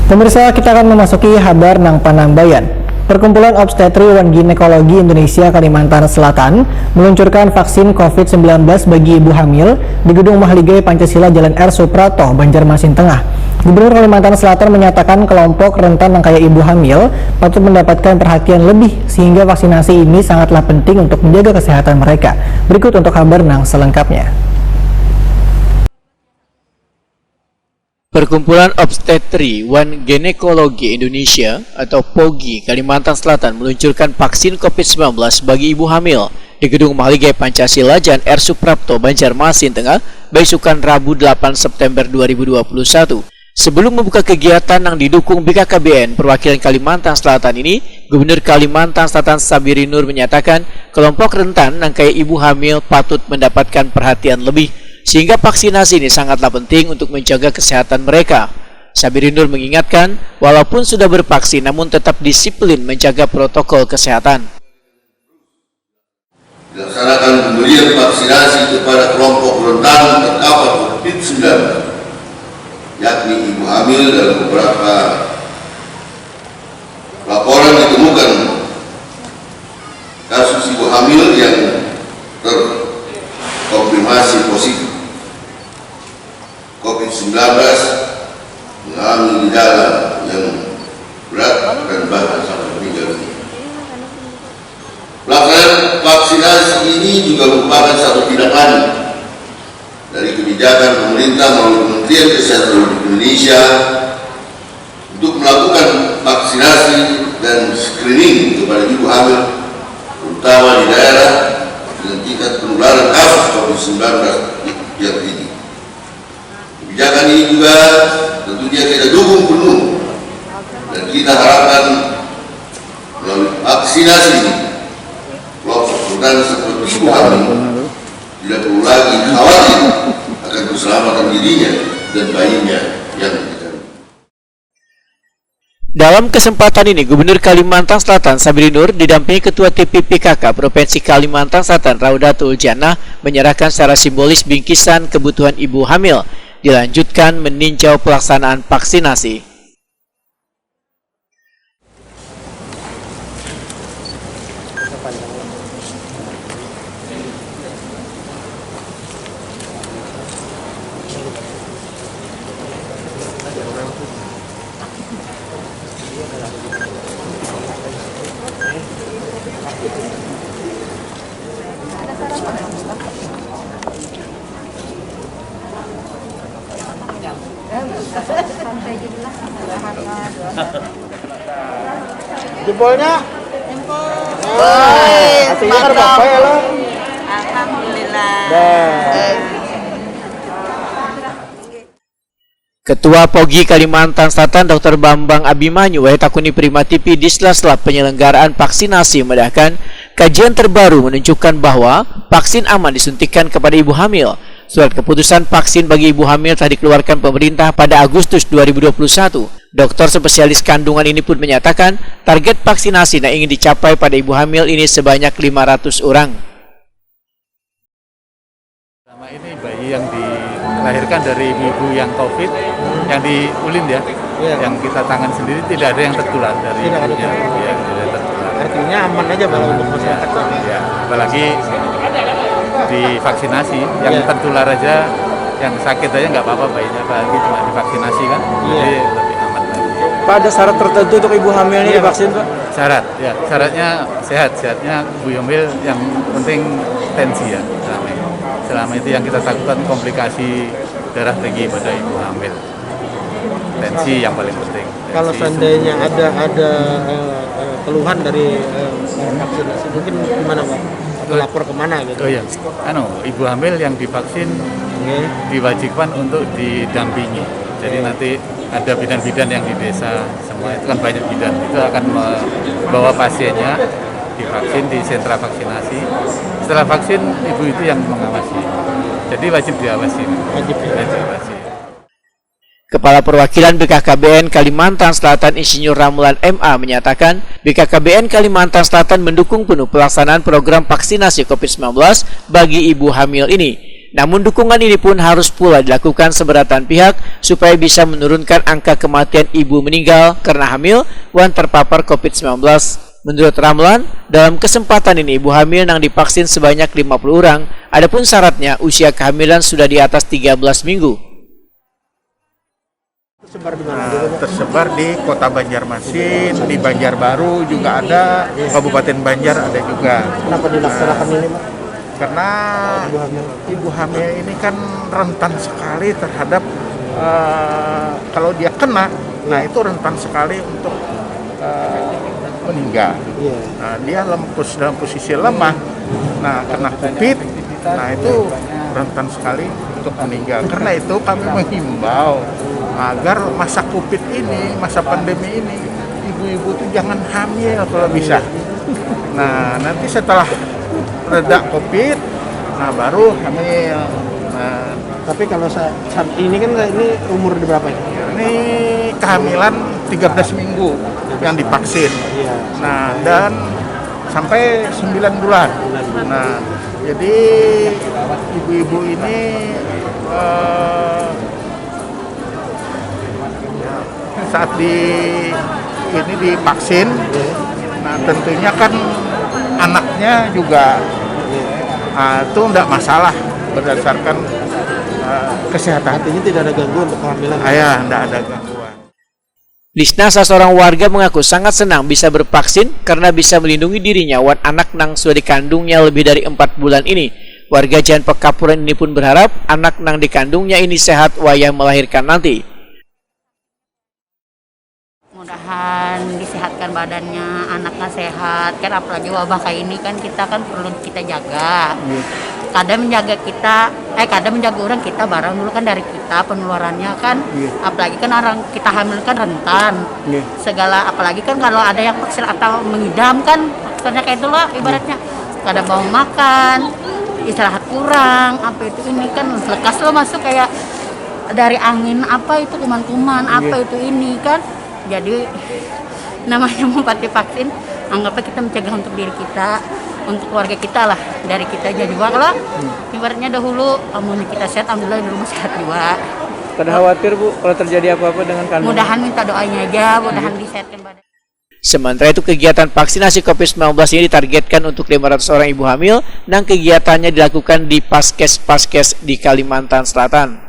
Pemirsa, kita akan memasuki kabar nang Panambayan. Perkumpulan Obstetri dan Ginekologi Indonesia Kalimantan Selatan meluncurkan vaksin COVID-19 bagi ibu hamil di Gedung Mahligai Pancasila Jalan R. Suprato, Banjarmasin Tengah. Gubernur Kalimantan Selatan menyatakan kelompok rentan yang kaya ibu hamil patut mendapatkan perhatian lebih sehingga vaksinasi ini sangatlah penting untuk menjaga kesehatan mereka. Berikut untuk kabar nang selengkapnya. Perkumpulan Obstetri dan Ginekologi Indonesia atau POGI Kalimantan Selatan meluncurkan vaksin COVID-19 bagi ibu hamil di Gedung Mahligai Pancasila Jalan R. Suprapto, Banjarmasin Tengah, besukan Rabu 8 September 2021. Sebelum membuka kegiatan yang didukung BKKBN perwakilan Kalimantan Selatan ini, Gubernur Kalimantan Selatan Sabiri Nur menyatakan kelompok rentan yang kaya ibu hamil patut mendapatkan perhatian lebih sehingga vaksinasi ini sangatlah penting untuk menjaga kesehatan mereka. Sabiri Nur mengingatkan, walaupun sudah bervaksin namun tetap disiplin menjaga protokol kesehatan. Dilaksanakan pemberian vaksinasi kepada kelompok rentan terpapar COVID-19, yakni ibu hamil. Dalam beberapa laporan ditemukan kasus ibu hamil yang terkonfirmasi positif COVID-19 mengalami gejala yang berat dan bahkan sampai meninggal dunia. Pelaksanaan vaksinasi ini juga merupakan satu tindakan dari kebijakan pemerintah melalui Kementerian Kesehatan Republik Indonesia untuk melakukan vaksinasi dan screening kepada ibu hamil, terutama di daerah dengan tingkat penularan kasus COVID-19 yang tinggi. Kebijakan ini juga tentunya kita dukung penuh dan kita harapkan melalui vaksinasi ini kelompok rentan seperti ibu hamil tidak perlu lagi khawatir akan keselamatan dirinya dan bayinya yang dikandung. Dalam kesempatan ini, Gubernur Kalimantan Selatan Sabiri Nur didampingi Ketua TPPKK Provinsi Kalimantan Selatan Raudatul Jannah menyerahkan secara simbolis bingkisan kebutuhan ibu hamil. Dilanjutkan meninjau pelaksanaan vaksinasi. Jempolnya? Jempol. Artinya kan apa ya lo? Alhamdulillah. Ketua POGI Kalimantan Selatan Dr. Bambang Abimanyu Wahitakuni Prima TV di sela-sela penyelenggaraan vaksinasi mendahkan kajian terbaru menunjukkan bahwa vaksin aman disuntikan kepada ibu hamil. Surat keputusan vaksin bagi ibu hamil telah dikeluarkan pemerintah pada Agustus 2021. Dokter spesialis kandungan ini pun menyatakan target vaksinasi yang ingin dicapai pada ibu hamil ini sebanyak 500 orang. Selama ini bayi yang dilahirkan dari ibu yang COVID, yang di Ulin ya, yang kita tangan sendiri tidak ada yang tertular dari ibunya. Ya, tidak tertular. Artinya aman aja kalau untuk masyarakat. Ya, apalagi divaksinasi, yang tertular aja, yang sakit aja nggak apa-apa bayinya, apalagi cuma divaksinasi kan, jadi lebih aman lagi. Pak, ada syarat tertentu untuk ibu hamil ini divaksin, Pak? Syarat, ya, syaratnya sehatnya ibu hamil, yang penting tensi ya, selama itu yang kita takutkan komplikasi darah tinggi pada ibu hamil, tensi yang paling penting. Kalau seandainya ada keluhan dari vaksinasi, mungkin gimana, Pak? Lapor kemana gitu? Oh iya, ibu hamil yang divaksin diwajibkan untuk didampingi. Jadi nanti ada bidan-bidan yang di desa, semua itu kan banyak bidan, itu akan membawa pasiennya divaksin di sentra vaksinasi. Setelah vaksin, ibu itu yang mengawasi. Jadi wajib diawasi. Wajib diawasi. Kepala Perwakilan BKKBN Kalimantan Selatan Insinyur Ramulan MA menyatakan BKKBN Kalimantan Selatan mendukung penuh pelaksanaan program vaksinasi COVID-19 bagi ibu hamil ini. Namun dukungan ini pun harus pula dilakukan seberatan pihak supaya bisa menurunkan angka kematian ibu meninggal karena hamil wan terpapar COVID-19. Menurut Ramlan, dalam kesempatan ini ibu hamil yang divaksin sebanyak 50 orang, adapun syaratnya usia kehamilan sudah di atas 13 minggu. Tersebar di Kota Banjarmasin, di Banjarbaru juga ada, Kabupaten Banjar ada juga. Kenapa dilaksanakan ini, Pak? Karena ibu hamil ini kan rentan sekali terhadap kalau dia kena, nah itu rentan sekali untuk meninggal. Nah, dia dalam posisi lemah, nah kena COVID, nah itu rentan sekali untuk meninggal. Karena itu kami menghimbau agar masa COVID ini, masa pandemi ini, ibu-ibu itu jangan hamil kalau bisa. Nah, nanti setelah reda COVID, nah baru hamil. Nah, Tapi kalau saat ini kan ini umur berapa ini? ini kehamilan 13 minggu yang divaksin. Nah, dan sampai 9 bulan. Nah, jadi ibu-ibu ini saat ini divaksin, nah tentunya kan anaknya juga itu enggak masalah berdasarkan kesehatan. Artinya tidak ada gangguan untuk kehamilan. Ya, enggak ada gangguan. Lisnasa, seorang warga, mengaku sangat senang bisa bervaksin karena bisa melindungi dirinya wan anak nang sudah dikandungnya lebih dari 4 bulan ini. Warga Jalan Pekapuran ini pun berharap anak nang dikandungnya ini sehat wayah melahirkan nanti. Mudahan disehatkan badannya, anaknya sehat, kan apalagi wabah kayak ini kan kita kan perlu kita jaga. Kadang menjaga kita, kadang menjaga orang kita barang dulu kan dari kita penularannya kan, apalagi kan orang kita hamil kan rentan. Segala apalagi kan kalau ada yang vaksin atau mengidam kan, maksudnya kayak itu lah ibaratnya. Kadang mau makan, istirahat kurang, apa itu ini kan lekas lo masuk kayak dari angin apa itu kuman-kuman, apa itu ini kan. Jadi namanya mau pakai vaksin, anggapnya kita mencegah untuk diri kita, untuk keluarga kita lah, dari kita aja juga lah. Ibaratnya dahulu, amunnya kita sehat, alhamdulillah di rumah sehat juga. Pada khawatir Bu kalau terjadi apa-apa dengan kandungan? Mudahan minta doanya aja, mudahan disehatkan badan. Sementara itu kegiatan vaksinasi COVID-19 ini ditargetkan untuk 500 orang ibu hamil dan kegiatannya dilakukan di Paskes-Paskes di Kalimantan Selatan.